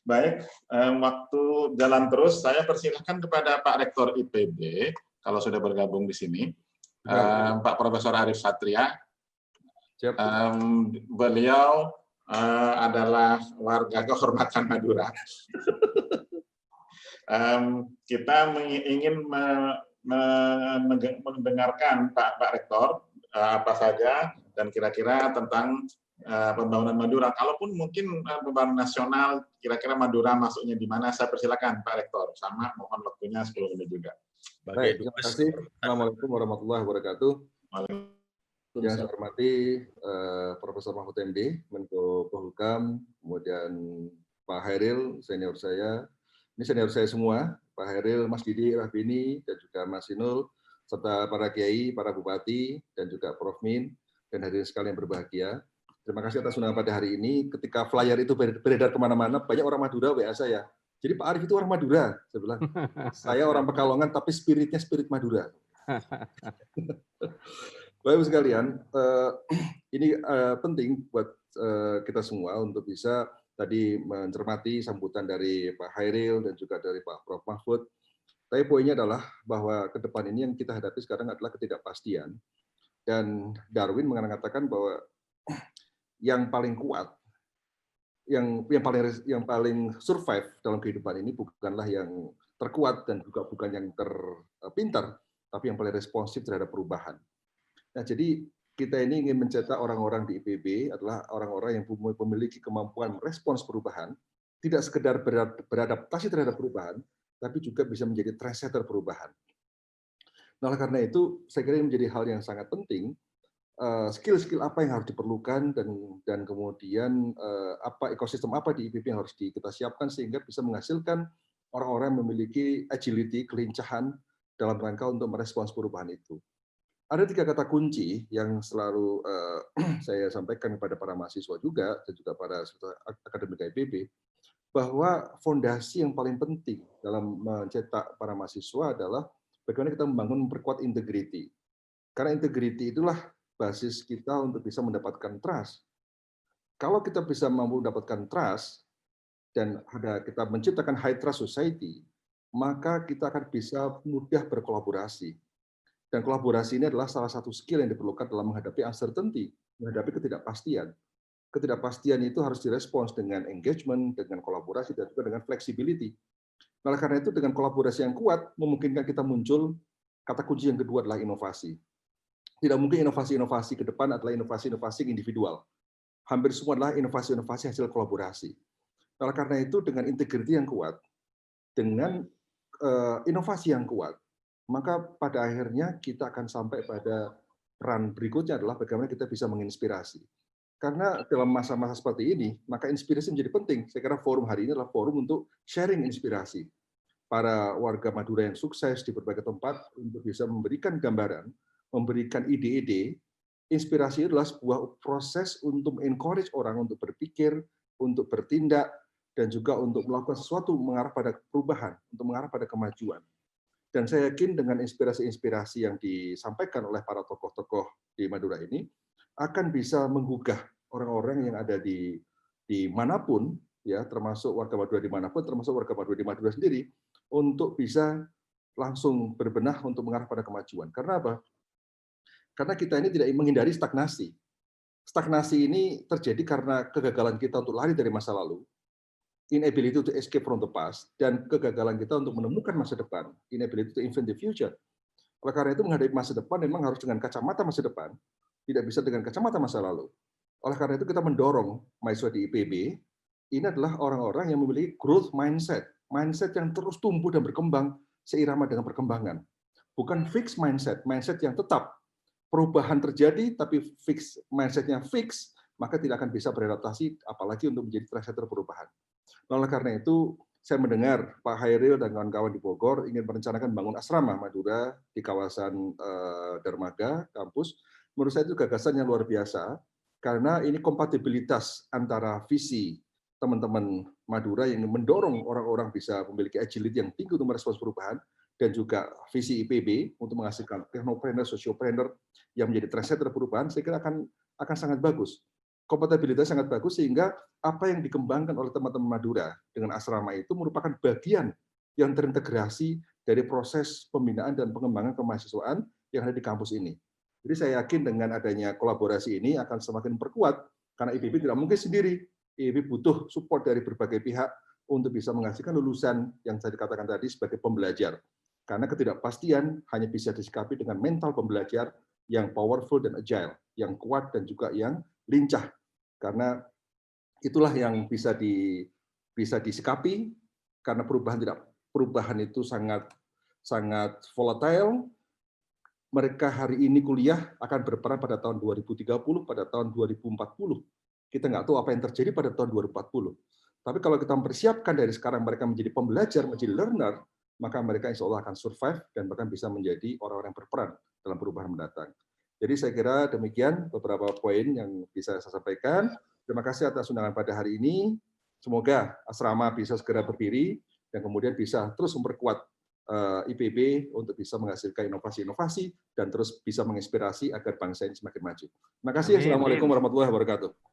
Baik, waktu jalan terus, saya persilahkan kepada Pak Rektor IPB, kalau sudah bergabung di sini, Pak Profesor Arif Satria. Siap. Beliau adalah warga kehormatan Madura. Kita ingin mendengarkan Pak Rektor apa saja dan kira-kira tentang pembangunan Madura. Kalaupun mungkin pembangunan nasional, kira-kira Madura masuknya di mana, saya persilakan Pak Rektor. Sama, mohon waktunya 10 menit juga. Baik, terima kasih. Assalamualaikum warahmatullahi wabarakatuh. Yang saya hormati Profesor Mahfud MD, Menko Polhukam, kemudian Pak Hairil, senior saya. Ini senior saya semua, Pak Hairil, Mas Didi, Rahbini, dan juga Mas Sinul, serta para kiai, para bupati, dan juga Prof Min, dan hadirin sekalian berbahagia. Terima kasih atas undangan pada hari ini. Ketika flyer itu beredar kemana-mana, banyak orang Madura WA saya. Jadi Pak Arif itu orang Madura. Saya bilang, saya orang Pekalongan, tapi spiritnya spirit Madura. Bapak-Ibu sekalian, ini penting buat kita semua untuk bisa tadi mencermati sambutan dari Pak Hairil dan juga dari Pak Prof Mahfud. Tapi poinnya adalah bahwa ke depan ini yang kita hadapi sekarang adalah ketidakpastian. Dan Darwin mengatakan bahwa yang paling kuat, yang paling survive dalam kehidupan ini bukanlah yang terkuat dan juga bukan yang terpintar, tapi yang paling responsif terhadap perubahan. Nah, jadi kita ini ingin mencetak orang-orang di IPB adalah orang-orang yang memiliki kemampuan respons perubahan, tidak sekedar beradaptasi terhadap perubahan, tapi juga bisa menjadi trendsetter perubahan. Nah, karena itu saya kira ini menjadi hal yang sangat penting. Skill-skill apa yang harus diperlukan dan kemudian apa ekosistem apa di IPB yang harus kita siapkan sehingga bisa menghasilkan orang-orang yang memiliki agility, kelincahan dalam rangka untuk merespons perubahan itu. Ada 3 kata kunci yang selalu saya sampaikan kepada para mahasiswa juga dan juga para akademika IPB, bahwa fondasi yang paling penting dalam mencetak para mahasiswa adalah bagaimana kita memperkuat integrity. Karena integrity itulah basis kita untuk bisa mendapatkan trust. Kalau kita bisa mampu mendapatkan trust dan kita menciptakan high trust society, maka kita akan bisa mudah berkolaborasi. Dan kolaborasi ini adalah salah satu skill yang diperlukan dalam menghadapi uncertainty, menghadapi ketidakpastian. Ketidakpastian itu harus direspons dengan engagement, dengan kolaborasi, dan juga dengan flexibility. Nah, karena itu dengan kolaborasi yang kuat, memungkinkan kita muncul, kata kunci yang kedua adalah inovasi. Tidak mungkin inovasi-inovasi ke depan adalah inovasi-inovasi individual. Hampir semua adalah inovasi-inovasi hasil kolaborasi. Nah, karena itu dengan integriti yang kuat, dengan inovasi yang kuat, maka pada akhirnya kita akan sampai pada peran berikutnya adalah bagaimana kita bisa menginspirasi. Karena dalam masa-masa seperti ini, maka inspirasi menjadi penting. Saya kira forum hari ini adalah forum untuk sharing inspirasi. Para warga Madura yang sukses di berbagai tempat untuk bisa memberikan gambaran, memberikan ide-ide. Inspirasi adalah sebuah proses untuk encourage orang untuk berpikir, untuk bertindak, dan juga untuk melakukan sesuatu mengarah pada perubahan, untuk mengarah pada kemajuan. Dan saya yakin dengan inspirasi-inspirasi yang disampaikan oleh para tokoh-tokoh di Madura ini akan bisa menggugah orang-orang yang ada di manapun, ya, termasuk warga Madura dimanapun, termasuk warga Madura di Madura sendiri, untuk bisa langsung berbenah untuk mengarah pada kemajuan. Karena apa? Karena kita ini tidak menghindari stagnasi. Stagnasi ini terjadi karena kegagalan kita untuk lari dari masa lalu, inability to escape from the past, dan kegagalan kita untuk menemukan masa depan, inability to invent the future. Oleh karena itu menghadapi masa depan memang harus dengan kacamata masa depan, tidak bisa dengan kacamata masa lalu. Oleh karena itu kita mendorong mahasiswa di IPB, ini adalah orang-orang yang memiliki growth mindset, mindset yang terus tumbuh dan berkembang seirama dengan perkembangan. Bukan fixed mindset, mindset yang tetap. Perubahan terjadi, tapi mindsetnya fix, maka tidak akan bisa beradaptasi, apalagi untuk menjadi trendsetter perubahan. Oleh karena itu, saya mendengar Pak Hairil dan kawan-kawan di Bogor ingin merencanakan bangun asrama Madura di kawasan Dermaga, kampus. Menurut saya itu gagasan yang luar biasa, karena ini kompatibilitas antara visi teman-teman Madura yang mendorong orang-orang bisa memiliki agility yang tinggi untuk merespons perubahan, dan juga visi IPB untuk menghasilkan technopreneur, sociopreneur yang menjadi trendsetter perubahan, saya kira akan sangat bagus. kompatibilitas sangat bagus, sehingga apa yang dikembangkan oleh teman-teman Madura dengan asrama itu merupakan bagian yang terintegrasi dari proses pembinaan dan pengembangan kemahasiswaan yang ada di kampus ini. Jadi saya yakin dengan adanya kolaborasi ini akan semakin perkuat, karena IPB tidak mungkin sendiri. IPB butuh support dari berbagai pihak untuk bisa menghasilkan lulusan yang saya katakan tadi sebagai pembelajar. Karena ketidakpastian hanya bisa disikapi dengan mental pembelajar yang powerful dan agile, yang kuat dan juga yang lincah. Karena itulah yang bisa disikapi, karena perubahan itu sangat volatile. Mereka hari ini kuliah akan berperan pada tahun 2030, pada tahun 2040. Kita nggak tahu apa yang terjadi pada tahun 2040. Tapi kalau kita mempersiapkan dari sekarang mereka menjadi pembelajar, menjadi learner, maka mereka insya Allah akan survive dan bahkan bisa menjadi orang-orang yang berperan dalam perubahan mendatang. Jadi saya kira demikian beberapa poin yang bisa saya sampaikan. Terima kasih atas undangan pada hari ini. Semoga asrama bisa segera berdiri dan kemudian bisa terus memperkuat IPB untuk bisa menghasilkan inovasi-inovasi dan terus bisa menginspirasi agar bangsa ini semakin maju. Terima kasih. Assalamualaikum warahmatullahi wabarakatuh.